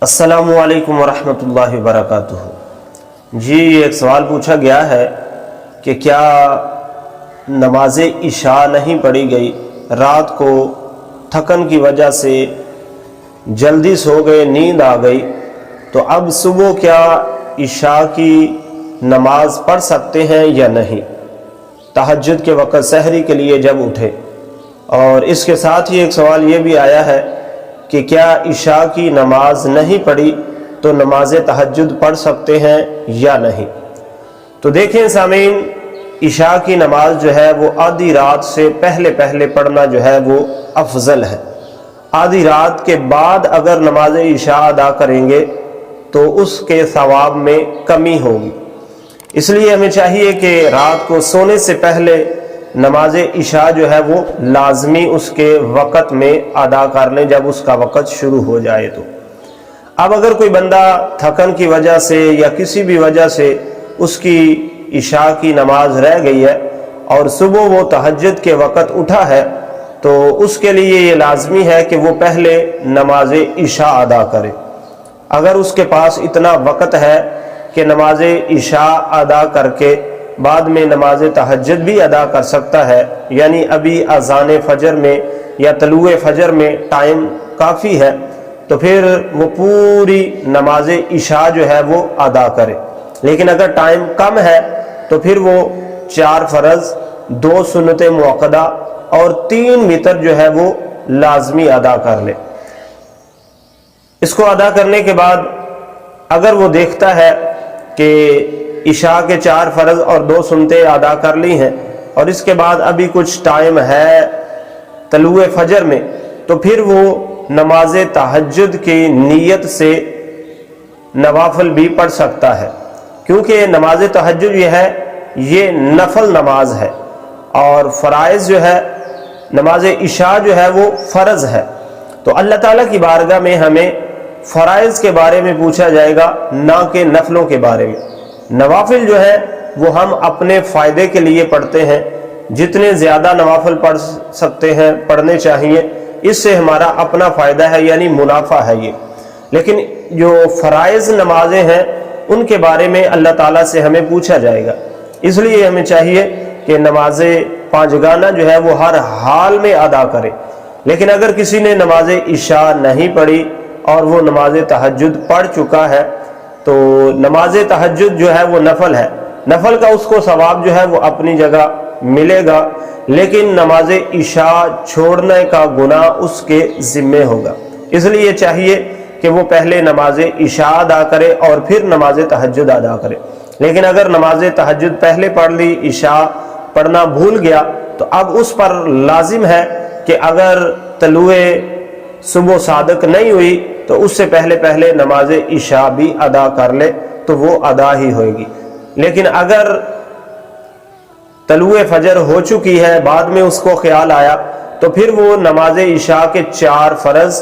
السلام علیکم ورحمۃ اللہ وبرکاتہ۔ جی ایک سوال پوچھا گیا ہے کہ کیا نماز عشاء نہیں پڑھی گئی، رات کو تھکن کی وجہ سے جلدی سو گئے، نیند آ گئی، تو اب صبح کیا عشاء کی نماز پڑھ سکتے ہیں یا نہیں، تہجد کے وقت سحری کے لیے جب اٹھے؟ اور اس کے ساتھ ہی ایک سوال یہ بھی آیا ہے کہ کیا عشاء کی نماز نہیں پڑھی تو نماز تہجد پڑھ سکتے ہیں یا نہیں؟ تو دیکھیں سامعین، عشاء کی نماز جو ہے وہ آدھی رات سے پہلے پڑھنا جو ہے وہ افضل ہے۔ آدھی رات کے بعد اگر نماز عشاء ادا کریں گے تو اس کے ثواب میں کمی ہوگی، اس لیے ہمیں چاہیے کہ رات کو سونے سے پہلے نماز عشاء جو ہے وہ لازمی اس کے وقت میں ادا کر لیں جب اس کا وقت شروع ہو جائے۔ تو اب اگر کوئی بندہ تھکن کی وجہ سے یا کسی بھی وجہ سے اس کی عشاء کی نماز رہ گئی ہے اور صبح وہ تہجد کے وقت اٹھا ہے تو اس کے لیے یہ لازمی ہے کہ وہ پہلے نماز عشاء ادا کرے۔ اگر اس کے پاس اتنا وقت ہے کہ نماز عشاء ادا کر کے بعد میں نماز تہجد بھی ادا کر سکتا ہے، یعنی ابھی اذان فجر میں یا طلوع فجر میں ٹائم کافی ہے، تو پھر وہ پوری نماز عشاء جو ہے وہ ادا کرے۔ لیکن اگر ٹائم کم ہے تو پھر وہ 4 فرض، 2 سنت موقدہ اور 3 وتر جو ہے وہ لازمی ادا کر لے۔ اس کو ادا کرنے کے بعد اگر وہ دیکھتا ہے کہ عشاء کے 4 فرض اور 2 سنتیں ادا کر لی ہیں اور اس کے بعد ابھی کچھ ٹائم ہے طلوع فجر میں، تو پھر وہ نماز تہجد کی نیت سے نوافل بھی پڑھ سکتا ہے، کیونکہ نماز تہجد یہ نفل نماز ہے اور فرائض جو ہے نماز عشاء جو ہے وہ فرض ہے۔ تو اللہ تعالیٰ کی بارگاہ میں ہمیں فرائض کے بارے میں پوچھا جائے گا، نہ کہ نفلوں کے بارے میں۔ نوافل جو ہے وہ ہم اپنے فائدے کے لیے پڑھتے ہیں، جتنے زیادہ نوافل پڑھ سکتے ہیں پڑھنے چاہیے، اس سے ہمارا اپنا فائدہ ہے، یعنی منافع ہے یہ۔ لیکن جو فرائض نمازیں ہیں ان کے بارے میں اللہ تعالیٰ سے ہمیں پوچھا جائے گا، اس لیے ہمیں چاہیے کہ نماز پانچگانہ جو ہے وہ ہر حال میں ادا کرے۔ لیکن اگر کسی نے نماز عشاء نہیں پڑھی اور وہ نماز تہجد پڑھ چکا ہے تو نماز تہجد جو ہے وہ نفل ہے، نفل کا اس کو ثواب جو ہے وہ اپنی جگہ ملے گا، لیکن نماز عشاء چھوڑنے کا گناہ اس کے ذمے ہوگا۔ اس لیے چاہیے کہ وہ پہلے نماز عشاء ادا کرے اور پھر نماز تہجد ادا کرے۔ لیکن اگر نماز تہجد پہلے پڑھ لی، عشاء پڑھنا بھول گیا، تو اب اس پر لازم ہے کہ اگر طلوع صبح صادق نہیں ہوئی تو اس سے پہلے نماز عشاء بھی ادا کر لے تو وہ ادا ہی ہوئے گی۔ لیکن اگر طلوع فجر ہو چکی ہے، بعد میں اس کو خیال آیا، تو پھر وہ نماز عشاء کے 4 فرض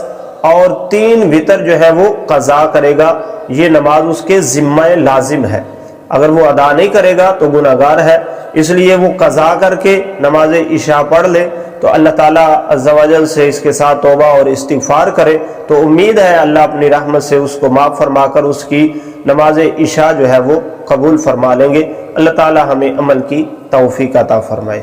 اور 3 وتر جو ہے وہ قضا کرے گا، یہ نماز اس کے ذمہ لازم ہے۔ اگر وہ ادا نہیں کرے گا تو گناہگار ہے، اس لیے وہ قضا کر کے نماز عشاء پڑھ لے تو اللہ تعالیٰ عز و جل سے اس کے ساتھ توبہ اور استغفار کرے تو امید ہے اللہ اپنی رحمت سے اس کو معاف فرما کر اس کی نماز عشاء جو ہے وہ قبول فرما لیں گے۔ اللہ تعالیٰ ہمیں عمل کی توفیق عطا فرمائے۔